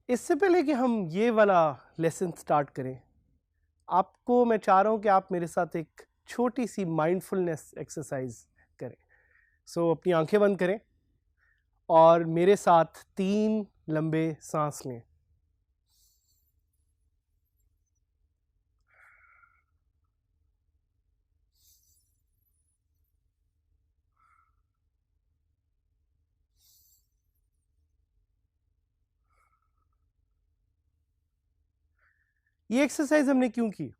इससे पहले कि हम ये वाला लेसन स्टार्ट करें, आपको मैं चाह रहा हूँ कि आप मेरे साथ एक छोटी सी माइंडफुलनेस एक्सरसाइज करें। सो अपनी आंखें बंद करें और मेरे साथ 3 लंबे सांस लें। ये एक्सरसाइज हमने क्यों की?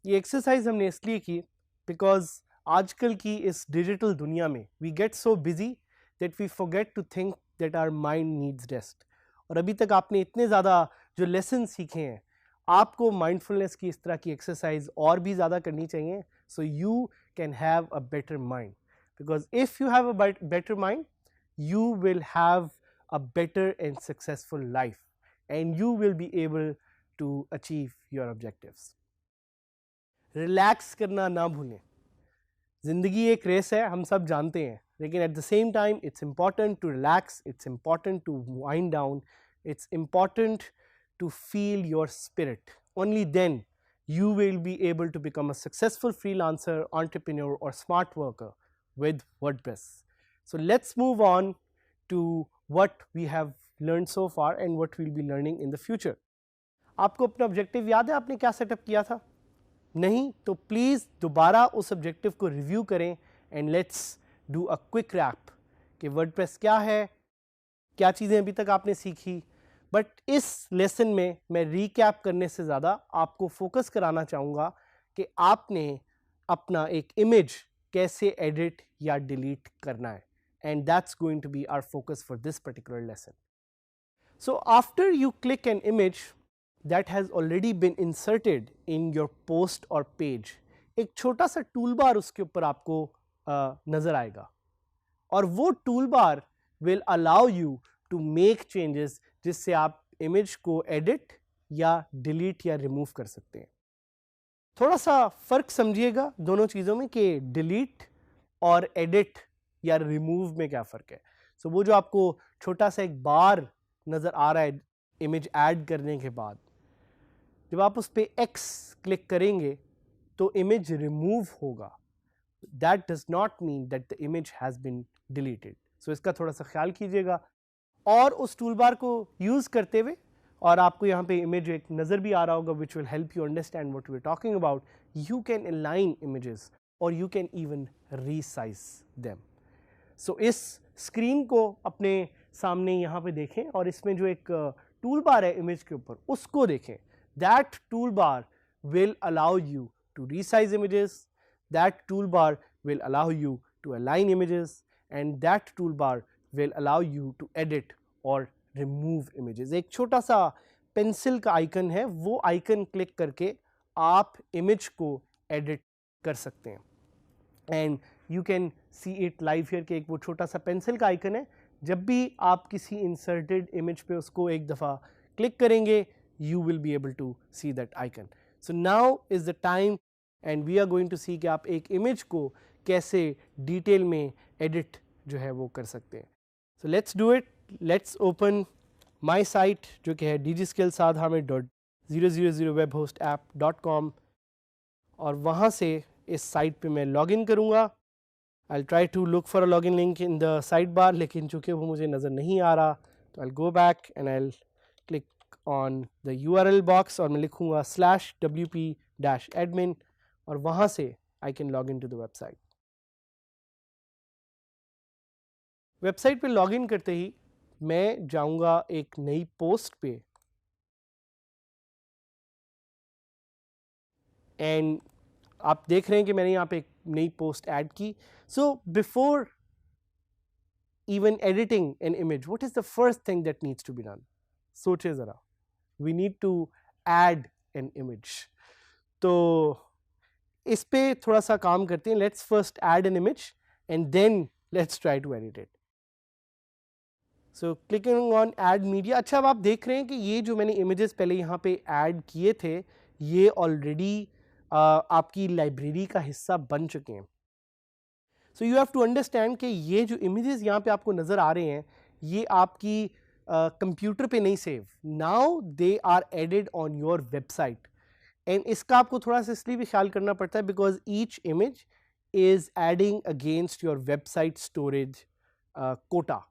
ये एक्सरसाइज हमने इसलिए की बिकॉज आजकल की इस डिजिटल दुनिया में we get so busy that we forget to think that our mind needs rest. और अभी तक आपने इतने ज़्यादा जो लेसन सीखे हैं, आपको माइंडफुलनेस की इस तरह की एक्सरसाइज और भी ज़्यादा करनी चाहिए so you can have a better mind. Because if you have a better mind you will have a better and successful life and you will be able to achieve your objectives. Relax करना ना भूलें। ज़िंदगी एक race है, हम सब जानते हैं, लेकिन at the same time it's important to relax, it's important to wind down, it's important to feel your spirit. Only then you will be able to become a successful freelancer, entrepreneur or smart worker with WordPress. So let's move on to what we have learned so far and what we'll be learning in the future. आपको अपना objective याद है आपने क्या setup किया था? नहीं तो प्लीज़ दोबारा उस ऑब्जेक्टिव को रिव्यू करें and let's do a quick wrap कि वर्डप्रेस क्या है, क्या चीज़ें अभी तक आपने सीखी। बट इस लेसन में मैं रीकैप करने से ज़्यादा आपको फोकस कराना चाहूँगा कि आपने अपना एक इमेज कैसे एडिट या डिलीट करना है, and that's going to be our focus for this particular lesson. So after you click an image that has already been inserted in your post or page, एक छोटा सा टूल बार उसके ऊपर आपको नज़र आएगा और वो tool bar will allow you to make changes जिससे आप इमेज को एडिट या डिलीट या रिमूव कर सकते हैं. थोड़ा सा फ़र्क समझिएगा दोनों चीज़ों में कि डिलीट और एडिट या रिमूव में क्या फ़र्क है. सो वो जो आपको छोटा सा एक बार नज़र आ रहा है इमेज ऐड करने के बाद, जब आप उस पर X क्लिक करेंगे तो इमेज रिमूव होगा. That does not mean that the image has been deleted. So इसका थोड़ा सा ख्याल कीजिएगा. और उस टूल बार को यूज़ करते हुए, और आपको यहाँ पे इमेज एक नज़र भी आ रहा होगा which will help you understand what we are talking about, you can align images और you can even resize them. So इस स्क्रीन को अपने सामने यहाँ पे देखें और इसमें जो एक टूल बार है इमेज के ऊपर उसको देखें. That tool bar will allow you to resize images, that tool bar will allow you to align images, and that tool bar will allow you to edit or remove images. एक छोटा सा pencil का icon है, वो icon click करके आप image को edit कर सकते हैं. And you can see it live here कि एक वो छोटा सा पेंसिल का आइकन है. जब भी आप किसी इंसर्टेड इमेज पे उसको एक दफ़ा क्लिक करेंगे you will be able to see that icon. So now is the time and we are going to see कि आप एक इमेज को कैसे डिटेल में एडिट जो है वो कर सकते हैं. So let's do it. Let's open my site जो कि है dgskillsadhamid.000webhostapp.com और वहाँ से इस साइट पे मैं लॉगिन करूँगा. I'll try to look for a login link in the sidebar, लेकिन चूँकि वो मुझे नज़र नहीं आ रहा तो I'll go back and I'll click on the URL box और मैं लिखूँगा /wp-admin और वहाँ से I can log into the website. Website पे लॉगिन करते ही मैं जाऊँगा एक नई पोस्ट पे एंड आप देख रहे हैं कि मैंने यहाँ पे एक नई पोस्ट ऐड की. So before even editing an image, what is the first thing that needs to be done? सोचिए ज़रा. We need to add an image. तो इस पे थोड़ा सा काम करते हैं. Let's first add an image and then let's try to edit it. So clicking on add media. अच्छा, अब आप देख रहे हैं कि ये जो मैंने इमेजेस पहले यहाँ पे ऐड किए थे ये ऑलरेडी आपकी लाइब्रेरी का हिस्सा बन चुके हैं. So you have to understand कि ये जो इमेजेस यहाँ पे आपको नज़र आ रहे हैं ये आपकी कंप्यूटर पे नहीं save. Now they are added on your website. And इसका आपको थोड़ा सा इसलिए भी ख्याल करना पड़ता है because each image is adding against your website storage quota.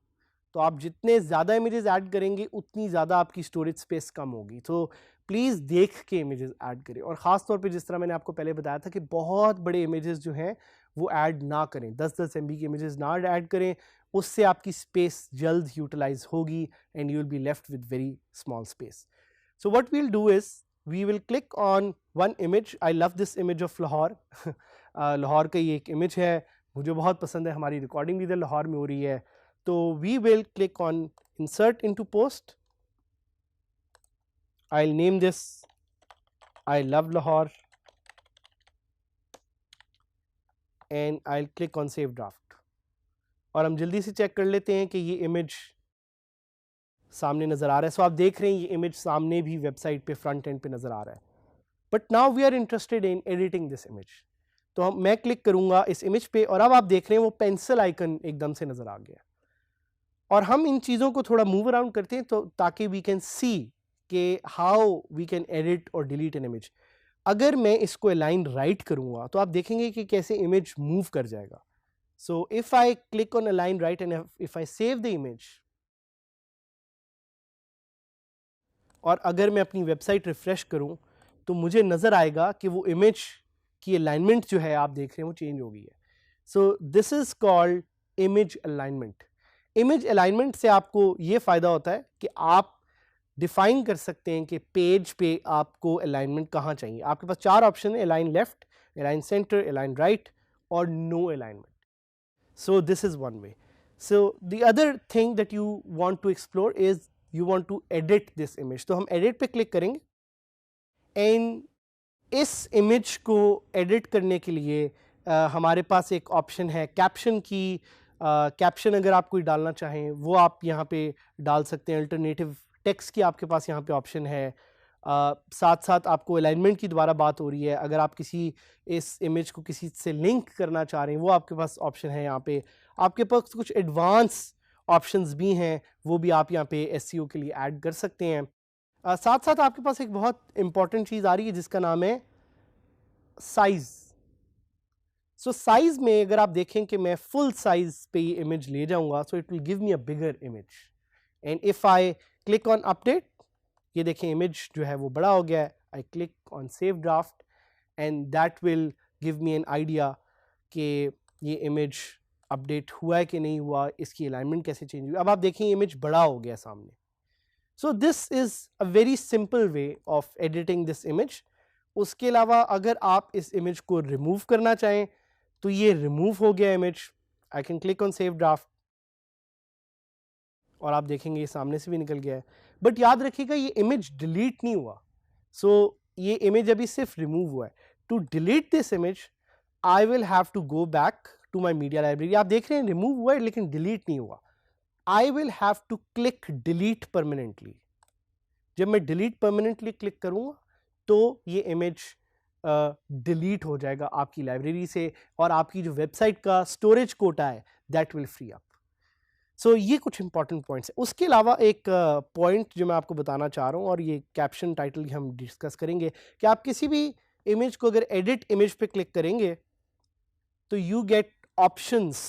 तो आप जितने ज़्यादा इमेजेस ऐड करेंगे उतनी ज़्यादा आपकी स्टोरेज स्पेस कम होगी. तो प्लीज़ देख के इमेजेस ऐड करें. और ख़ास तौर पे जिस तरह मैंने आपको पहले बताया था कि बहुत बड़े इमेजेस जो हैं वो ऐड ना करें. 10-10 MB के इमेजेस ना ऐड करें, उससे आपकी स्पेस जल्द यूटिलाइज होगी and you will be left with very small space. So what we will do is we will click on one image. I love this image of Lahore. Lahore का ये एक इमेज है, मुझे बहुत पसंद है. हमारी रिकॉर्डिंग भी इधर लाहौर में हो रही है. तो we will click on insert into post. I'll name this I love Lahore and I'll click on save draft. और हम जल्दी से चेक कर लेते हैं कि ये इमेज सामने नज़र आ रहा है. सो आप देख रहे हैं ये इमेज सामने भी वेबसाइट पे फ्रंट एंड पे नज़र आ रहा है. But now we are interested in editing this image. तो मैं क्लिक करूँगा इस इमेज पे और अब आप देख रहे हैं वो पेंसिल आइकन एकदम से नज़र आ गया. और हम इन चीज़ों को थोड़ा मूव अराउंड करते हैं तो ताकि वी कैन सी कि हाउ वी कैन एडिट और डिलीट एन इमेज. अगर मैं इसको अलाइन राइट करूँगा तो आप देखेंगे कि कैसे इमेज मूव कर जाएगा. So if I click on align right and if I save the image और अगर मैं अपनी वेबसाइट रिफ्रेश करूँ तो मुझे नज़र आएगा कि वो इमेज की अलाइनमेंट जो है आप देख रहे हैं वो चेंज हो गई है. सो this is called image alignment. Image alignment से आपको ये फ़ायदा होता है कि आप डिफाइन कर सकते हैं कि पेज पे आपको अलाइनमेंट कहाँ चाहिए. आपके पास 4 ऑप्शन है, align left, align centre, align right और no alignment. So this is one way. So the other thing that you want to explore is you want to edit this image. तो हम edit पे click करेंगे and इस image को edit करने के लिए हमारे पास एक ऑप्शन है कैप्शन की. कैप्शन अगर आप कोई डालना चाहें वो आप यहाँ पे डाल सकते हैं. अल्टरनेटिव टेक्स्ट की आपके पास यहाँ पे ऑप्शन है. साथ साथ आपको अलाइनमेंट की दोबारा बात हो रही है. अगर आप किसी इस इमेज को किसी से लिंक करना चाह रहे हैं वो आपके पास ऑप्शन है. यहाँ पे आपके पास कुछ एडवांस ऑप्शंस भी हैं वो भी आप यहाँ पे SEO के लिए ऐड कर सकते हैं. साथ साथ आपके पास एक बहुत इंपॉर्टेंट चीज़ आ रही है जिसका नाम है साइज़. सो साइज में अगर आप देखें कि मैं फुल साइज पे ये इमेज ले जाऊंगा so it will give me a bigger image. And if I click on update, ये देखें इमेज जो है वो बड़ा हो गया है. I click on save draft and that will give me an idea कि ये इमेज अपडेट हुआ है कि नहीं हुआ, इसकी अलाइनमेंट कैसे चेंज हुई. अब आप देखें इमेज बड़ा हो गया सामने. सो this is a very simple way of editing this image. उसके अलावा अगर आप इस इमेज को रिमूव करना चाहें तो ये रिमूव हो गया image. I can click on save draft और आप देखेंगे ये सामने से भी निकल गया है. बट याद रखिएगा ये इमेज डिलीट नहीं हुआ. सो ये इमेज अभी सिर्फ रिमूव हुआ है. To delete this image I will have to go back to my media library. आप देख रहे हैं रिमूव हुआ है लेकिन डिलीट नहीं हुआ. I will have to click delete permanently. जब मैं डिलीट परमानेंटली क्लिक करूँगा तो ये इमेज डिलीट हो जाएगा आपकी लाइब्रेरी से और आपकी जो वेबसाइट का स्टोरेज कोटा है दैट विल फ्री अप. सो ये कुछ इंपॉर्टेंट पॉइंट्स हैं. उसके अलावा एक पॉइंट जो मैं आपको बताना चाह रहा हूँ और ये कैप्शन टाइटल हम डिस्कस करेंगे कि आप किसी भी इमेज को अगर एडिट इमेज पे क्लिक करेंगे तो you get options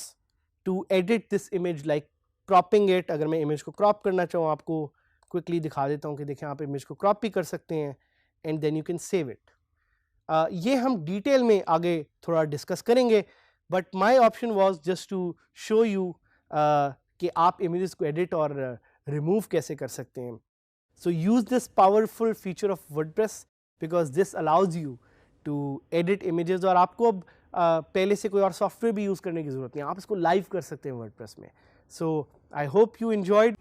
to edit this image like cropping it. अगर मैं इमेज को क्रॉप करना चाहूँ आपको क्विकली दिखा देता हूँ कि देखें आप इमेज को क्रॉप भी कर सकते हैं and then you can save it. ये हम डिटेल में आगे थोड़ा डिस्कस करेंगे but my option was just to show you कि आप इमेजेस को एडिट और रिमूव कैसे कर सकते हैं. So use this powerful feature of WordPress because this allows you to edit images. और आपको अब पहले से कोई और सॉफ्टवेयर भी यूज़ करने की ज़रूरत नहीं, आप इसको लाइव कर सकते हैं वर्डप्रेस में. सो आई होप यू एंजॉयड.